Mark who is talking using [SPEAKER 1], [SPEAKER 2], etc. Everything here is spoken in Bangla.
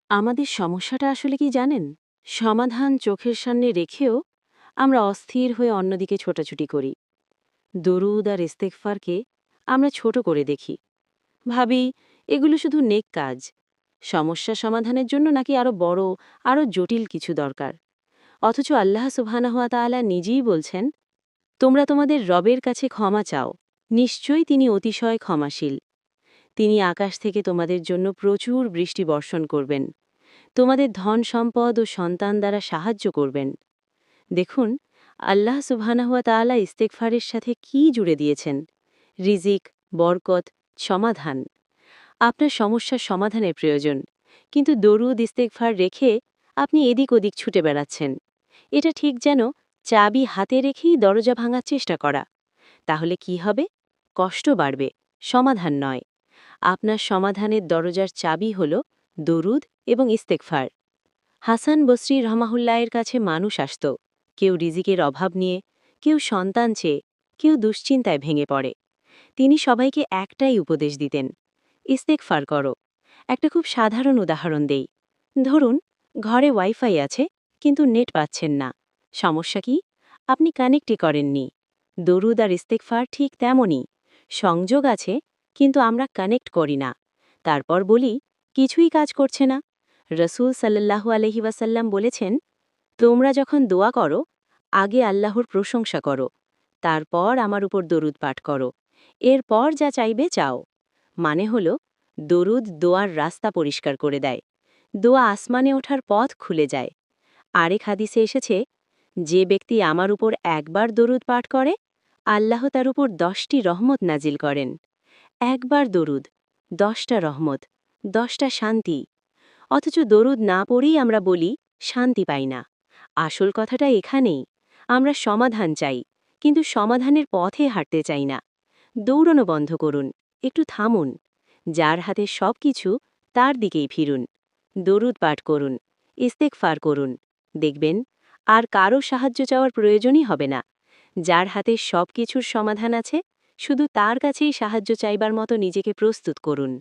[SPEAKER 1] আমাদের সমস্যাটা আসলে কি জানেন? সমাধান চোখের সামনে রেখেও আমরা অস্থির হয়ে অন্যদিকে ছোটাছুটি করি। দরুদ আর ইস্তেগফারকে আমরা ছোট করে দেখি। ভাবি, এগুলো শুধু নেক কাজ। সমস্যা সমাধানের জন্য নাকি আরো বড়, আরো জটিল কিছু দরকার। অথচ আল্লাহ সুবহানাহু ওয়া তাআলা নিজেই বলছেন, তোমরা তোমাদের রবের কাছে ক্ষমা চাও। নিশ্চয়ই তিনি অতিশয় ক্ষমাশীল। তিনি আকাশ থেকে তোমাদের জন্য প্রচুর বৃষ্টি বর্ষণ করবেন। তোমাদের ধন সম্পদ ও সন্তান দ্বারা সাহায্য করবেন। দেখুন, আল্লাহ সুবহানাহু ওয়া তাআলা ইস্তেগফারের সাথে কি জুড়ে দিয়েছেন: রিজিক, বরকত, সমাধান। আপনার সমস্যার সমাধানের প্রয়োজন, কিন্তু দরুদ ইস্তেগফার রেখে আপনি এদিক ওদিক ছুটে বেড়াচ্ছেন। এটা ঠিক যেন চাবি হাতে রেখেই দরজা ভাঙার চেষ্টা করা। তাহলে কি হবে? কষ্ট বাড়বে, সমাধান নয়। আপনার সমাধানের দরজার চাবি হল দরুদ এবং ইস্তেগফার। হাসান বসরি রহমাহুল্লাহের কাছে মানুষ আসত, কেউ রিজিকের অভাব নিয়ে, কেউ সন্তান চেয়ে, কেউ দুশ্চিন্তায় ভেঙে পড়ে। তিনি সবাইকে একটাই উপদেশ দিতেন: ইস্তেগফার করো। একটা খুব সাধারণ উদাহরণ দেই। ধরুন, ঘরে ওয়াইফাই আছে, কিন্তু নেট পাচ্ছেন না। সমস্যা কি? আপনি কানেক্টই করেননি। দরুদ আর ইস্তেগফার ঠিক তেমনই। সংযোগ আছে, কিন্তু আমরা কানেক্ট করি না। তারপর বলি, কিছুই কাজ করছে না। রসূল সাল্লাল্লাহু আলাইহি ওয়াসাল্লাম বলেছেন, তোমরা যখন দোয়া করো, আগে আল্লাহর প্রশংসা করো, তারপর আমার উপর দরুদ পাঠ করো, এরপর যা চাইবে চাও। মানে হল, দরুদ দোয়ার রাস্তা পরিষ্কার করে দেয়। দোয়া আসমানে ওঠার পথ খুলে যায়। আরেক হাদিসে এসেছে, যে ব্যক্তি আমার উপর একবার দরুদ পাঠ করে, আল্লাহ তার উপর 10টি রহমত নাজিল করেন। একবার দরুদ, 10টা রহমত, 10টা শান্তি। অথচ দরুদ না পড়েই আমরা বলি, শান্তি পাই না। আসল কথাটা এখানেই। আমরা সমাধান চাই, কিন্তু সমাধানের পথে হাঁটতে চাই না। দৌড়ানো বন্ধ করুন, একটু থামুন। যার হাতে সবকিছু, তার দিকেই ফিরুন। দরুদ পাঠ করুন, ইস্তেগফার করুন। দেখবেন, আর কারো সাহায্য চাওয়ার প্রয়োজনই হবে না। যার হাতে সবকিছুর সমাধান আছে, শুধু তার কাছেই সাহায্য চাইবার মতো নিজেকে প্রস্তুত করুন।